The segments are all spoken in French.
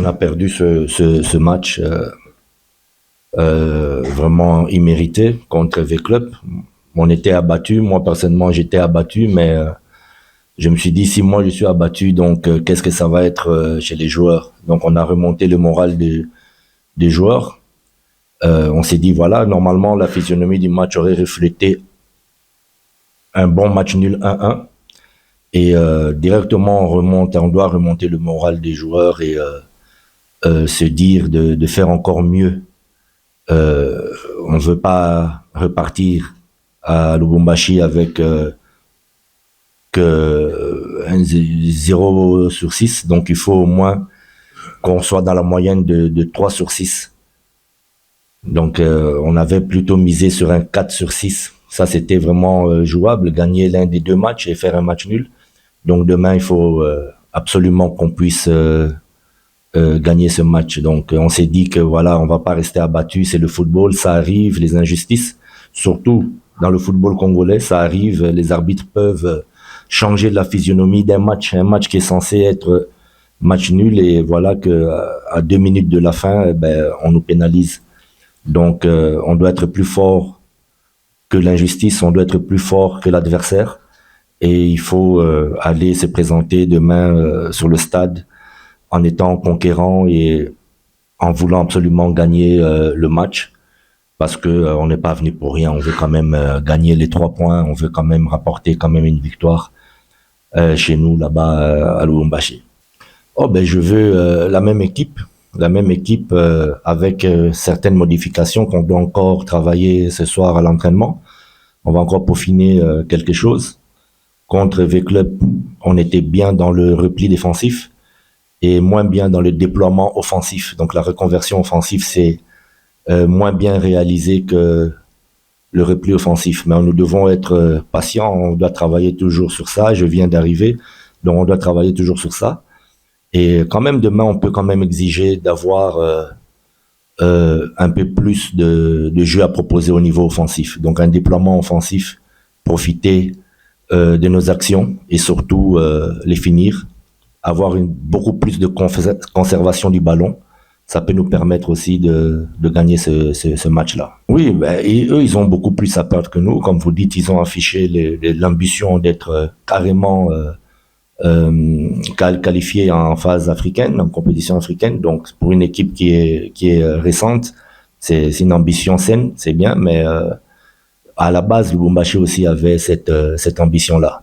on a perdu ce match vraiment immérité contre V-Club. On était abattu. Moi, personnellement, j'étais abattu, mais je me suis dit, si moi je suis abattu, donc qu'est-ce que ça va être chez les joueurs? Donc, on a remonté le moral des joueurs. On s'est dit, voilà, normalement, la physionomie du match aurait reflété un bon match nul 1-1. Et directement, on doit remonter le moral des joueurs et se dire de faire encore mieux. On ne veut pas repartir à Lubumbashi avec que 0 sur 6. Donc, il faut au moins qu'on soit dans la moyenne de 3 sur 6. Donc, on avait plutôt misé sur un 4 sur 6. Ça, c'était vraiment jouable, gagner l'un des 2 matchs et faire un match nul. Donc, demain, il faut absolument qu'on puisse gagner ce match. Donc, on s'est dit que voilà, on va pas rester abattu. C'est le football, ça arrive, les injustices, surtout dans le football congolais, ça arrive. Les arbitres peuvent changer la physionomie d'un match, un match qui est censé être match nul, et voilà que à 2 minutes de la fin, on nous pénalise. Donc, on doit être plus fort que l'injustice, on doit être plus fort que l'adversaire, et il faut aller se présenter demain sur le stade en étant conquérant et en voulant absolument gagner le match, parce que on n'est pas venu pour rien. On veut quand même gagner les 3 points, on veut quand même rapporter quand même une victoire chez nous là-bas à Lubumbashi. Je veux la même équipe avec certaines modifications qu'on doit encore travailler ce soir à l'entraînement. On va encore peaufiner quelque chose. Contre V-Club, on était bien dans le repli défensif et moins bien dans le déploiement offensif. Donc la reconversion offensive, c'est moins bien réalisé que le repli offensif. Mais nous devons être patients, on doit travailler toujours sur ça. Je viens d'arriver, donc on doit travailler toujours sur ça. Et quand même, demain, on peut quand même exiger d'avoir un peu plus de jeu à proposer au niveau offensif. Donc un déploiement offensif, profiter de nos actions et surtout les finir, avoir beaucoup plus de conservation du ballon. Ça peut nous permettre aussi de gagner ce match-là. Oui, et eux, ils ont beaucoup plus à perdre que nous. Comme vous dites, ils ont affiché l'ambition d'être carrément qualifiés en phase africaine, en compétition africaine. Donc, pour une équipe qui est récente, c'est une ambition saine, c'est bien, mais à la base, Lubumbashi aussi avait cette ambition-là.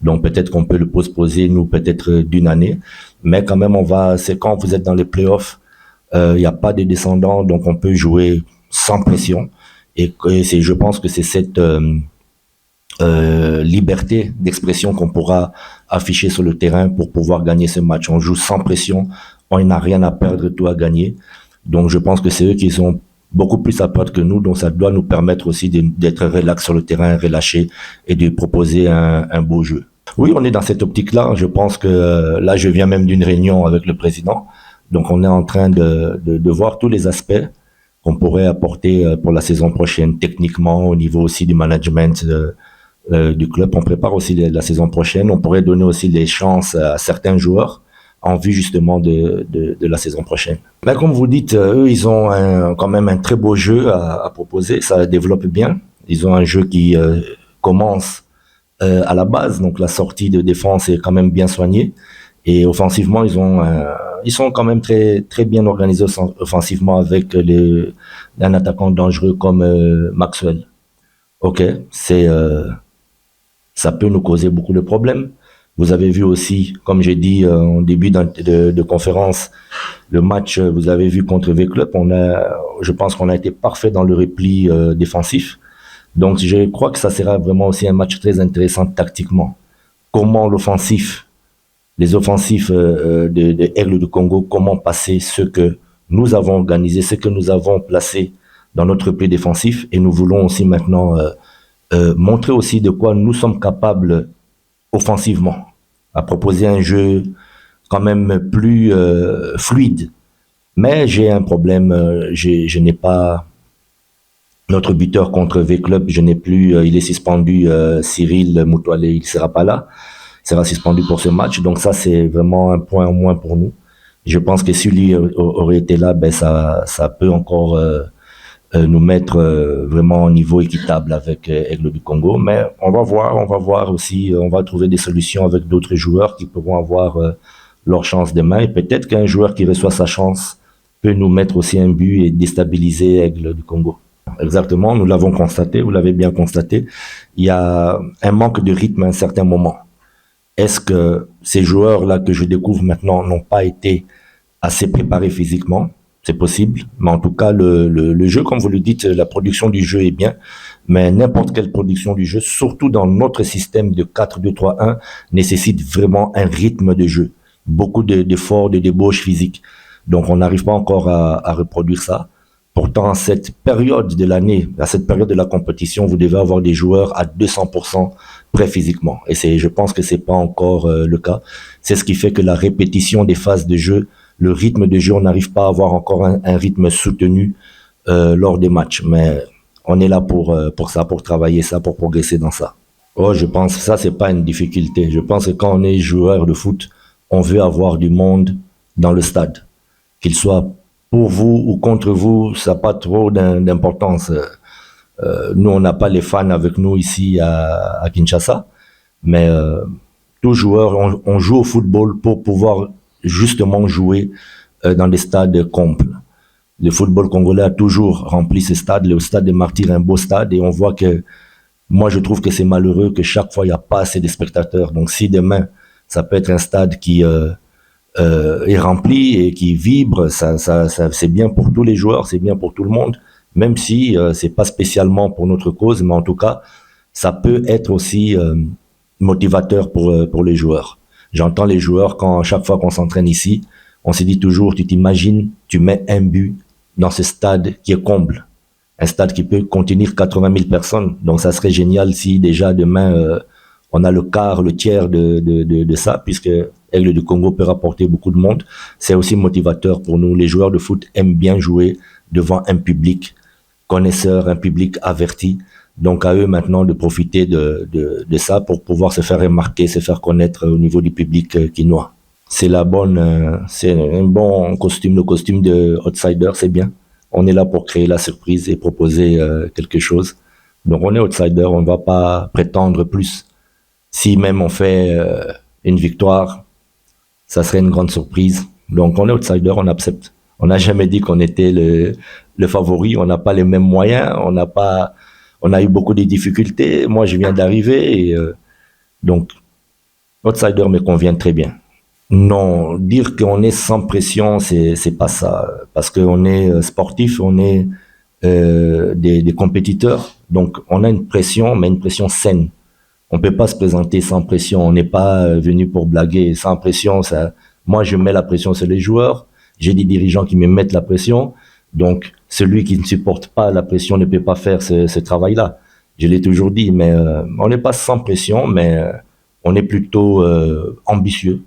Donc, peut-être qu'on peut le postposer, nous, peut-être d'une année. Mais quand même, c'est quand vous êtes dans les playoffs, il n'y a pas de descendants, donc on peut jouer sans pression. Et je pense que c'est cette liberté d'expression qu'on pourra afficher sur le terrain pour pouvoir gagner ce match. On joue sans pression, on n'a rien à perdre, tout à gagner. Donc je pense que c'est eux qui ont beaucoup plus à perdre que nous, donc ça doit nous permettre aussi d'être relax sur le terrain, relâché et de proposer un beau jeu. Oui, on est dans cette optique-là. Je pense que là, je viens même d'une réunion avec le président. Donc on est en train de voir tous les aspects qu'on pourrait apporter pour la saison prochaine, techniquement, au niveau aussi du management du club. On prépare aussi la saison prochaine. On pourrait donner aussi des chances à certains joueurs en vue justement de la saison prochaine. Mais comme vous dites, eux, ils ont quand même un très beau jeu à proposer. Ça développe bien. Ils ont un jeu qui commence à la base. Donc la sortie de défense est quand même bien soignée. Et offensivement, ils sont quand même très très bien organisés offensivement avec un attaquant dangereux comme Maxwell. Ok, ça peut nous causer beaucoup de problèmes. Vous avez vu aussi, comme j'ai dit en début de conférence, le match, vous avez vu contre V-Club, je pense qu'on a été parfait dans le repli défensif. Donc je crois que ça sera vraiment aussi un match très intéressant tactiquement. Comment les offensifs de Aigle du Congo, comment passer ce que nous avons organisé, ce que nous avons placé dans notre repli défensif, et nous voulons aussi maintenant montrer aussi de quoi nous sommes capables offensivement, à proposer un jeu quand même plus fluide. Mais j'ai un problème, je n'ai pas notre buteur contre V-Club, je n'ai plus, il est suspendu, Cyril Moutoualé, il sera pas là, il sera suspendu pour ce match, donc ça c'est vraiment un point en moins pour nous. Je pense que si lui aurait été là, ben ça peut encore nous mettre vraiment au niveau équitable avec Aigle du Congo. Mais on va voir aussi, on va trouver des solutions avec d'autres joueurs qui pourront avoir leur chance demain. Et peut-être qu'un joueur qui reçoit sa chance peut nous mettre aussi un but et déstabiliser Aigle du Congo. Exactement, nous l'avons constaté, vous l'avez bien constaté. Il y a un manque de rythme à un certain moment. Est-ce que ces joueurs-là que je découvre maintenant n'ont pas été assez préparés physiquement? C'est possible, mais en tout cas, le jeu, comme vous le dites, la production du jeu est bien, mais n'importe quelle production du jeu, surtout dans notre système de 4-2-3-1, nécessite vraiment un rythme de jeu, beaucoup d'efforts, de débauche physique. Donc, on n'arrive pas encore à reproduire ça. Pourtant, à cette période de l'année, à cette période de la compétition, vous devez avoir des joueurs à 200% prêts physiquement. Et je pense que c'est pas encore le cas. C'est ce qui fait que la répétition des phases de jeu, le rythme de jeu, on n'arrive pas à avoir encore un rythme soutenu lors des matchs. Mais on est là pour ça, pour travailler ça, pour progresser dans ça. Oh, je pense que ça, c'est pas une difficulté. Je pense que quand on est joueur de foot, on veut avoir du monde dans le stade. Qu'il soit pour vous ou contre vous, ça n'a pas trop d'importance. Nous, on n'a pas les fans avec nous ici à Kinshasa, mais tout joueur, on joue au football pour pouvoir justement jouer dans des stades complets. Le football congolais a toujours rempli ces stades. Le stade des Martyrs est un beau stade et on voit que, moi, je trouve que c'est malheureux que chaque fois, il n'y a pas assez de spectateurs. Donc, si demain, ça peut être un stade qui est rempli et qui vibre, ça c'est bien pour tous les joueurs, c'est bien pour tout le monde, même si c'est pas spécialement pour notre cause, mais en tout cas, ça peut être aussi motivateur pour les joueurs. J'entends les joueurs quand chaque fois qu'on s'entraîne ici, on se dit toujours, tu t'imagines, tu mets un but dans ce stade qui est comble, un stade qui peut contenir 80 000 personnes. Donc ça serait génial si déjà demain on a le quart, le tiers de ça, puisque Aigle du Congo peut rapporter beaucoup de monde. C'est aussi motivateur pour nous. Les joueurs de foot aiment bien jouer devant un public connaisseur, un public averti. Donc à eux maintenant de profiter de ça pour pouvoir se faire remarquer, se faire connaître au niveau du public quinois. C'est c'est un bon costume, le costume de outsider, c'est bien. On est là pour créer la surprise et proposer quelque chose. Donc on est outsider, on ne va pas prétendre plus. Si même on fait une victoire, ça serait une grande surprise. Donc on est outsider, on accepte. On n'a jamais dit qu'on était le favori, on n'a pas les mêmes moyens, on a eu beaucoup de difficultés. Moi, je viens d'arriver et donc outsider me convient très bien. Non, dire qu'on est sans pression, c'est pas ça, parce qu'on est sportif, on est des compétiteurs, donc on a une pression, mais une pression saine. On peut pas se présenter sans pression. On n'est pas venu pour blaguer. Sans pression, ça. Moi, je mets la pression sur les joueurs. J'ai des dirigeants qui me mettent la pression. Donc, celui qui ne supporte pas la pression ne peut pas faire ce travail-là. Je l'ai toujours dit. Mais on n'est pas sans pression, mais on est plutôt ambitieux.